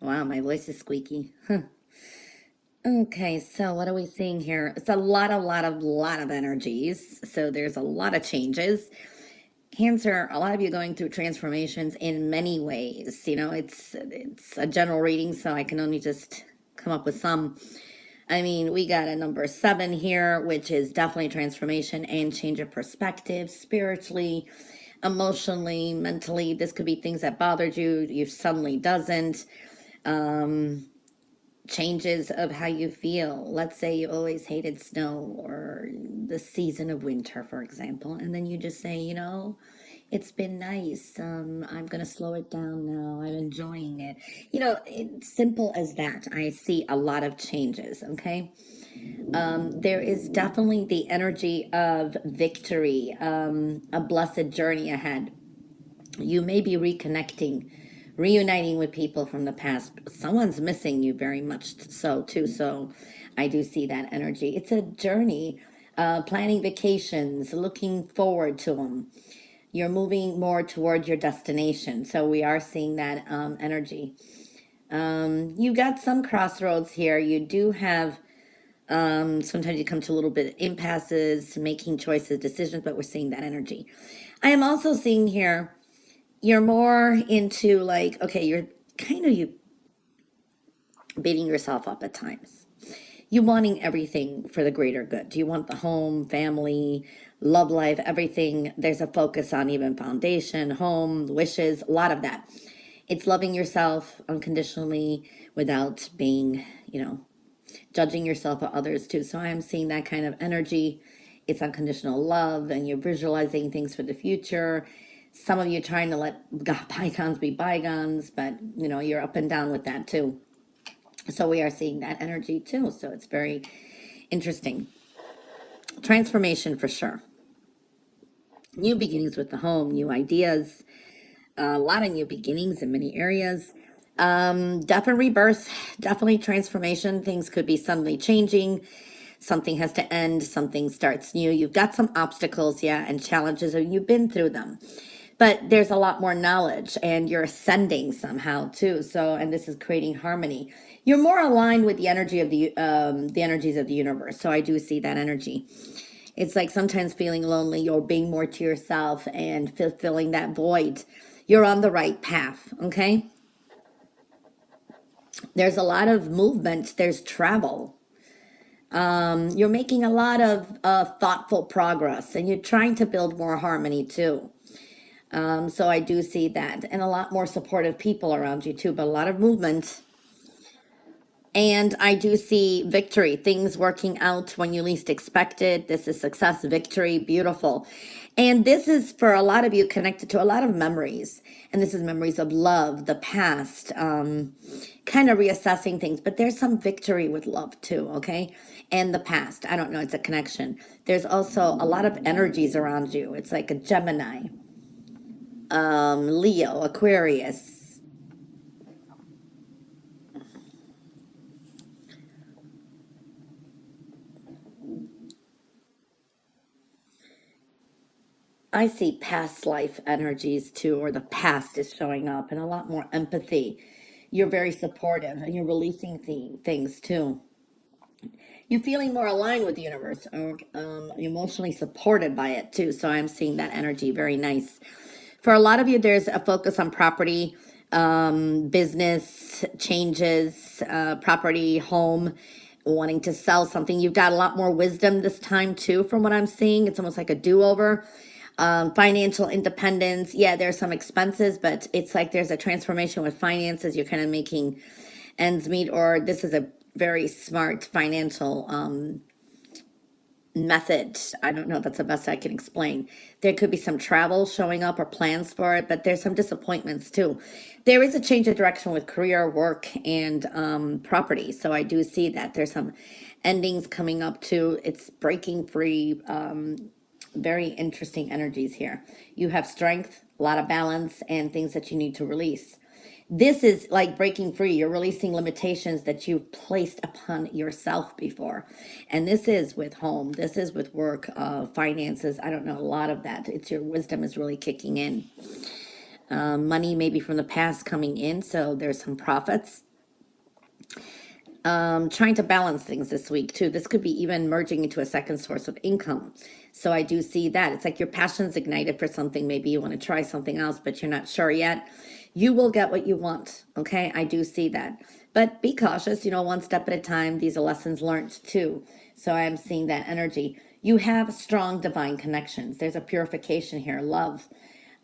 Wow, my voice is squeaky. Okay, so what are we seeing here? It's a lot of energies. So there's a lot of changes. Cancer, a lot of you going through transformations in many ways. You know, it's a general reading, so I can only just come up with some. I mean, we got a number 7 here, which is definitely transformation and change of perspective spiritually, emotionally, mentally. This could be things that bothered you suddenly doesn't. Changes of how you feel. Let's say you always hated snow or the season of winter, for example, and then you just say, you know, it's been nice. I'm gonna slow it down now. I'm enjoying it. You know, it's simple as that. I see a lot of changes. Okay, there is definitely the energy of victory, a blessed journey ahead. You may be reconnecting, reuniting with people from the past. Someone's missing you very much so too. So I do see that energy. It's a journey, planning vacations, looking forward to them. You're moving more toward your destination. So we are seeing that energy. You got some crossroads here. You do have, sometimes you come to a little bit impasses, making choices, decisions, but we're seeing that energy. I am also seeing here you're more into like, okay, you're kind of you beating yourself up at times. You wanting everything for the greater good. Do you want the home, family, love life, everything? There's a focus on even foundation, home, wishes, a lot of that. It's loving yourself unconditionally without being, you know, judging yourself or others too. So I'm seeing that kind of energy. It's unconditional love, and you're visualizing things for the future. Some of you trying to let bygones be bygones, but you know, you're up and down with that too. So we are seeing that energy too. So it's very interesting. Transformation for sure. New beginnings with the home, new ideas, a lot of new beginnings in many areas. Death and rebirth, definitely transformation. Things could be suddenly changing. Something has to end, something starts new. You've got some obstacles, yeah, and challenges, and you've been through them. But there's a lot more knowledge, and you're ascending somehow too. So, and this is creating harmony. You're more aligned with the energy of the energies of the universe. So I do see that energy. It's like sometimes feeling lonely, you're being more to yourself and fulfilling that void. You're on the right path, okay? There's a lot of movement, there's travel. You're making a lot of thoughtful progress, and you're trying to build more harmony too. So I do see that, and a lot more supportive people around you too, but a lot of movement. And I do see victory, things working out when you least expect it. This is success, victory, beautiful. And this is for a lot of you connected to a lot of memories. And this is memories of love, the past, kind of reassessing things. But there's some victory with love too, okay? And the past. I don't know, it's a connection. There's also a lot of energies around you. It's like a Gemini, Leo, Aquarius. I see past life energies too, or the past is showing up, and a lot more empathy. You're very supportive, and you're releasing things too. You're feeling more aligned with the universe, or emotionally supported by it too. So I'm seeing that energy. Very nice. For a lot of you, there's a focus on property, business changes, property, home, wanting to sell something. You've got a lot more wisdom this time too, from what I'm seeing. It's almost like a do-over. Financial independence. Yeah, there's some expenses, but it's like there's a transformation with finances. You're kind of making ends meet, or this is a very smart financial method. I don't know if that's the best I can explain. There could be some travel showing up or plans for it, but there's some disappointments too. There is a change of direction with career, work, and property. So I do see that there's some endings coming up too. It's breaking free. Very interesting energies here. You have strength, a lot of balance, and things that you need to release. This is like breaking free. You're releasing limitations that you've placed upon yourself before. And this is with home. This is with work, finances. I don't know, a lot of that. It's your wisdom is really kicking in. Money maybe from the past coming in. So there's some profits. Trying to balance things this week too. This could be even merging into a second source of income. So I do see that. It's like your passion's ignited for something. Maybe you want to try something else, but you're not sure yet. You will get what you want. Okay. I do see that. But be cautious, one step at a time. These are lessons learned too. So I am seeing that energy. You have strong divine connections. There's a purification here, love,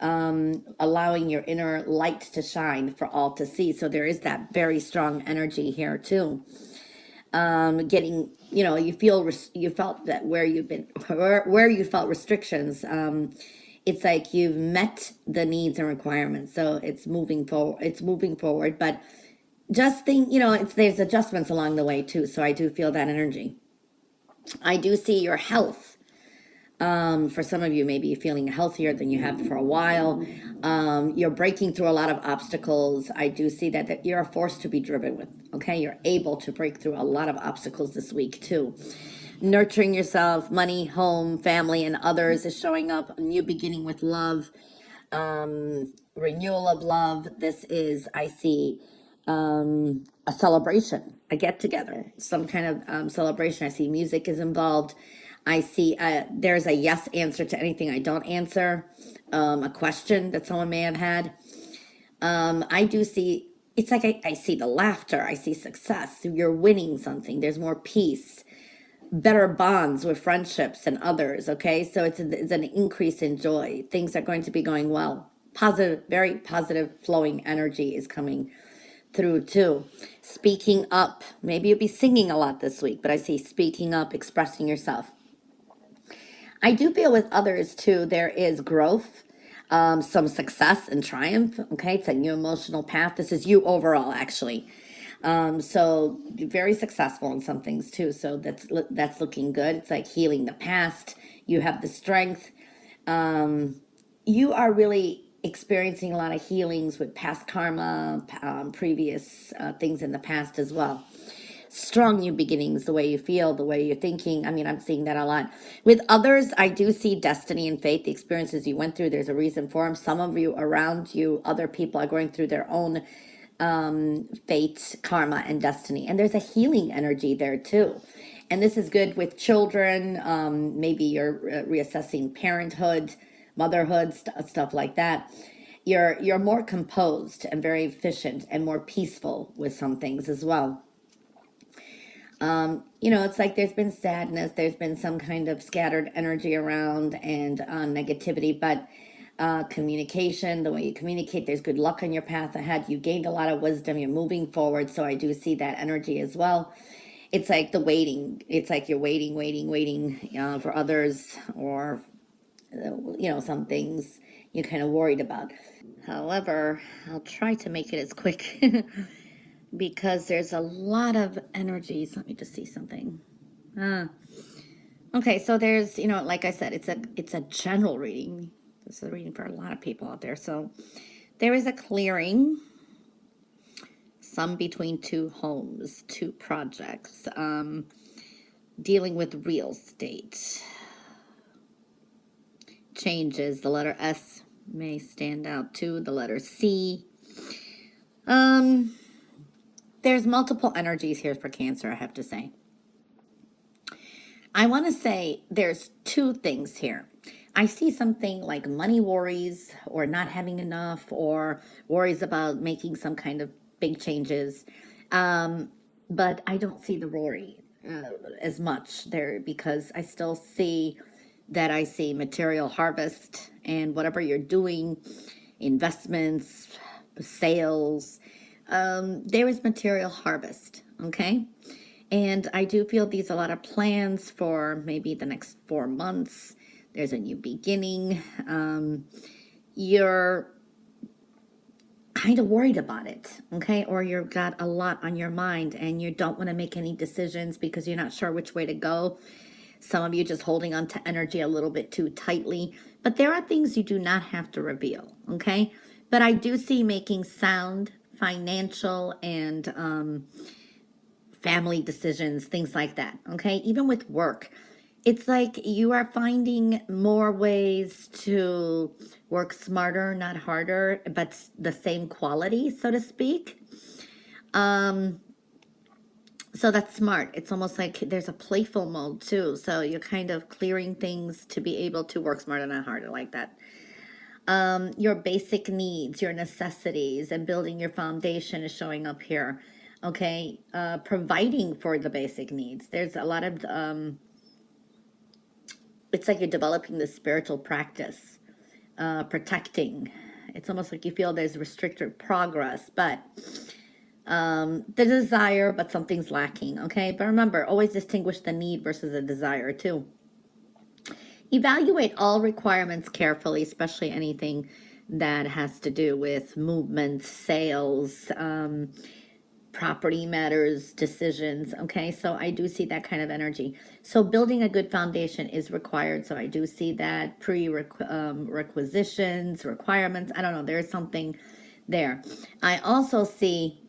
allowing your inner light to shine for all to see. So there is that very strong energy here too. Getting, you felt that where you've been, where you felt restrictions, it's like you've met the needs and requirements. So it's moving forward, but just think, there's adjustments along the way too. So I do feel that energy. I do see your health. For some of you, maybe you're feeling healthier than you have for a while. You're breaking through a lot of obstacles. I do see that you're a force to be driven with. Okay, you're able to break through a lot of obstacles this week too. Nurturing yourself, money, home, family, and others is showing up. A new beginning with love, renewal of love. This is, I see, a celebration, a get together, some kind of celebration. I see music is involved. I see there's a yes answer to anything I don't answer, a question that someone may have had. I do see, it's like I see the laughter, I see success. You're winning something. There's more peace, better bonds with friendships and others. Okay, so it's an increase in joy. Things are going to be going well. Positive, very positive flowing energy is coming through too. Speaking up. Maybe you'll be singing a lot this week, but I see speaking up, expressing yourself. I do feel with others too, there is growth, some success and triumph. Okay, it's a new emotional path. This is you overall, actually. So you're very successful in some things too. So that's looking good. It's like healing the past. You have the strength. You are really experiencing a lot of healings with past karma, previous things in the past as well. Strong new beginnings, the way you feel, the way you're thinking. I mean, I'm seeing that a lot. With others, I do see destiny and fate, the experiences you went through. There's a reason for them. Some of you around you, other people are going through their own fate, karma, and destiny. And there's a healing energy there too. And this is good with children. Maybe you're reassessing parenthood, motherhood, stuff like that. You're more composed and very efficient and more peaceful with some things as well. It's like there's been sadness, there's been some kind of scattered energy around and negativity, but communication, the way you communicate, there's good luck on your path ahead. You gained a lot of wisdom, you're moving forward. So I do see that energy as well. It's like the waiting. It's like you're waiting for others, or some things you're kind of worried about. However, I'll try to make it as quick because there's a lot of energies. Let me just see something. Okay, so there's, like I said, it's a general reading. This is a reading for a lot of people out there. So there is a clearing, some between two homes, two projects, dealing with real estate. Changes. The letter S may stand out too. The letter C. There's multiple energies here for Cancer, I have to say. I want to say there's two things here. I see something like money worries, or not having enough, or worries about making some kind of big changes. But I don't see the worry as much there, because I still see that I see material harvest, and whatever you're doing, investments, sales, there is material harvest, okay? And I do feel these a lot of plans for maybe the next 4 months. There's a new beginning. You're kind of worried about it, okay? Or you've got a lot on your mind and you don't want to make any decisions because you're not sure which way to go. Some of you just holding on to energy a little bit too tightly. But there are things you do not have to reveal, okay? But I do see making sound financial and family decisions, things like that, okay? Even with work, it's like you are finding more ways to work smarter, not harder, but the same quality, so to speak. So that's smart. It's almost like there's a playful mode too. So you're kind of clearing things to be able to work smarter, not harder, like that. Your basic needs, your necessities, and building your foundation is showing up here. Okay, providing for the basic needs. There's a lot of, it's like you're developing this spiritual practice, protecting. It's almost like you feel there's restricted progress, but the desire, but something's lacking. Okay, but remember, always distinguish the need versus the desire too. Evaluate all requirements carefully, especially anything that has to do with movement, sales, property matters, decisions. Okay, so I do see that kind of energy. So building a good foundation is required. So I do see that requisitions, requirements. I don't know. There's something there. I also see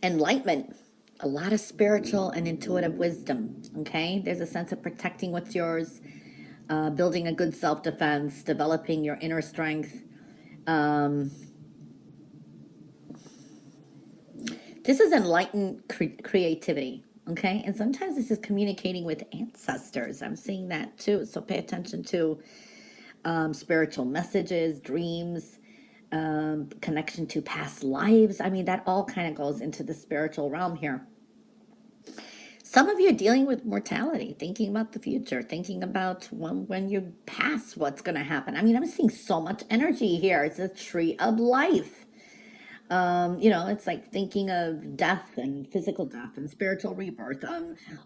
enlightenment, a lot of spiritual and intuitive wisdom. Okay, there's a sense of protecting what's yours, building a good self-defense, developing your inner strength. This is enlightened creativity. Okay, and sometimes this is communicating with ancestors. I'm seeing that too. So pay attention to spiritual messages, dreams, connection to past lives. I mean, that all kind of goes into the spiritual realm here. Some of you are dealing with mortality, thinking about the future, thinking about when you pass, what's going to happen. I mean, I'm seeing so much energy here. It's a tree of life. You know, it's like thinking of death and physical death and spiritual rebirth,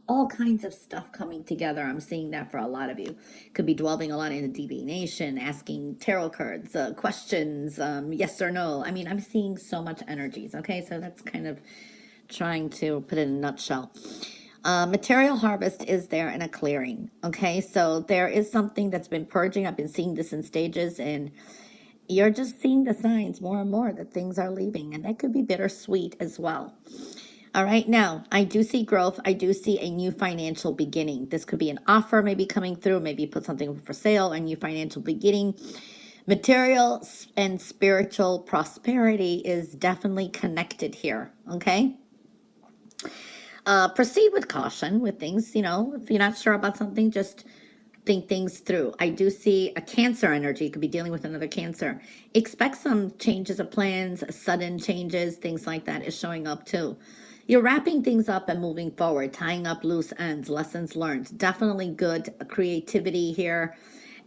all kinds of stuff coming together. I'm seeing that for a lot of you. Could be dwelling a lot into divination, asking tarot cards, questions, yes or no. I mean, I'm seeing so much energies. Okay, so that's kind of trying to put it in a nutshell. Material harvest is there and a clearing. Okay, so there is something that's been purging. I've been seeing this in stages, and you're just seeing the signs more and more that things are leaving, and that could be bittersweet as well. All right, now I do see growth. I do see a new financial beginning. This could be an offer maybe coming through, maybe you put something for sale, a new financial beginning. Material and spiritual prosperity is definitely connected here. Okay, proceed with caution with things. You know, if you're not sure about something, just think things through. I do see a Cancer energy. You could be dealing with another Cancer. Expect some changes of plans, sudden changes, things like that is showing up too. You're wrapping things up and moving forward, tying up loose ends, lessons learned. Definitely good creativity here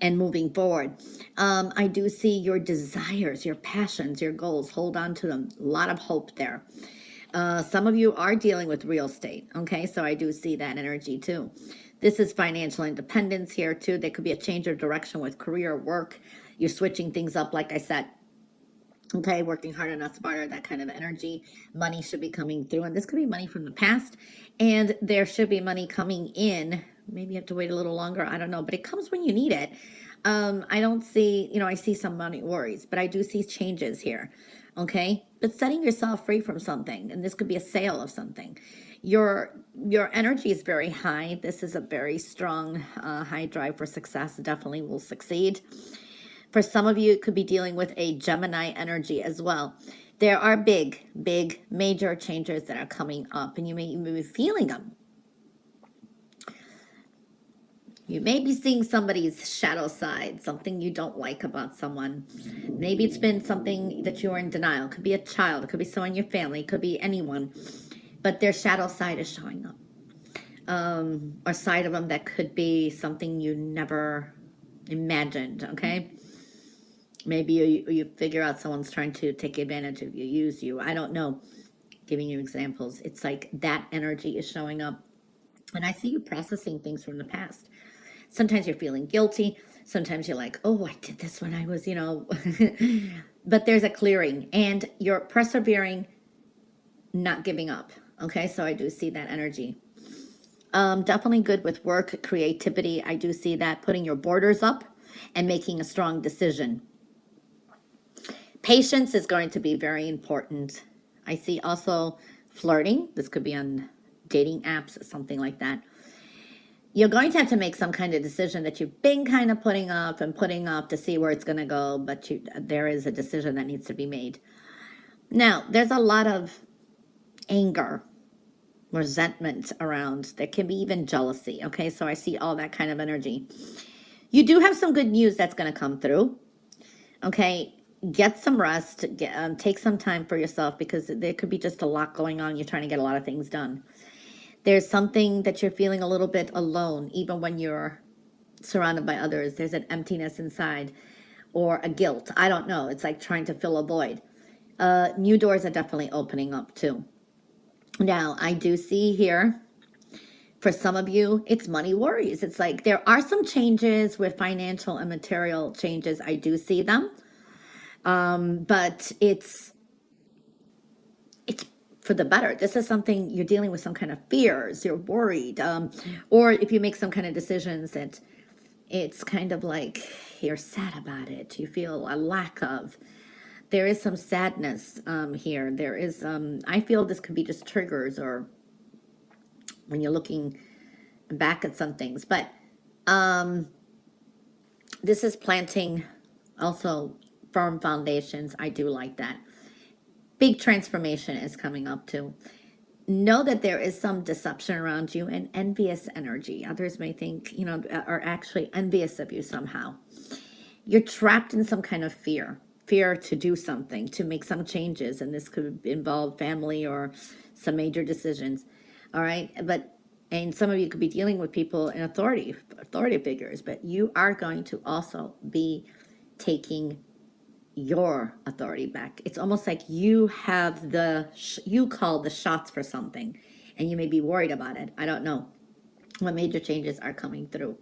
and moving forward. I do see your desires, your passions, your goals. Hold on to them. A lot of hope there. Some of you are dealing with real estate. Okay, so I do see that energy too. This is financial independence here too. There could be a change of direction with career, work. You're switching things up, like I said. Okay, working harder, not smarter, that kind of energy. Money should be coming through, and this could be money from the past, and there should be money coming in. Maybe you have to wait a little longer, I don't know, but it comes when you need it. I don't see, you know, I see some money worries, but I do see changes here. Okay, but setting yourself free from something, and this could be a sale of something. Your energy is very high. This is a very strong high drive for success. Definitely will succeed. For some of you, it could be dealing with a Gemini energy as well. There are big, major changes that are coming up, and you may even be feeling them. You may be seeing somebody's shadow side, something you don't like about someone. Maybe it's been something that you are in denial. It could be a child. It could be someone in your family. It could be anyone. But their shadow side is showing up. A side of them that could be something you never imagined, okay? Maybe you figure out someone's trying to take advantage of you, use you. I don't know. Giving you examples. It's like that energy is showing up. And I see you processing things from the past. Sometimes you're feeling guilty. Sometimes you're like, oh, I did this when I was, you know. But there's a clearing. And you're persevering, not giving up. Okay, so I do see that energy. Definitely good with work, creativity. I do see that. Putting your borders up and making a strong decision. Patience is going to be very important. I see also flirting. This could be on dating apps, something like that. You're going to have to make some kind of decision that you've been kind of putting off to see where it's going to go, but there is a decision that needs to be made. Now, there's a lot of anger, resentment around. There can be even jealousy. Okay, so I see all that kind of energy. You do have some good news that's going to come through. Okay, get some rest. Take some time for yourself, because there could be just a lot going on. You're trying to get a lot of things done. There's something that you're feeling a little bit alone, even when you're surrounded by others. There's an emptiness inside, or a guilt. I don't know. It's like trying to fill a void. New doors are definitely opening up too. Now, I do see here, for some of you, it's money worries. It's like there are some changes with financial and material changes. I do see them. But it's for the better. This is something you're dealing with, some kind of fears. You're worried. Or if you make some kind of decisions that it's kind of like you're sad about it. You feel a lack of. There is some sadness here. There is, I feel this could be just triggers, or when you're looking back at some things. But this is planting also firm foundations. I do like that. Big transformation is coming up too. Know that there is some deception around you and envious energy. Others may think, are actually envious of you somehow. You're trapped in some kind of fear to do something, to make some changes. And this could involve family or some major decisions. All right. And some of you could be dealing with people in authority figures, but you are going to also be taking your authority back. It's almost like you have you call the shots for something, and you may be worried about it. I don't know what major changes are coming through.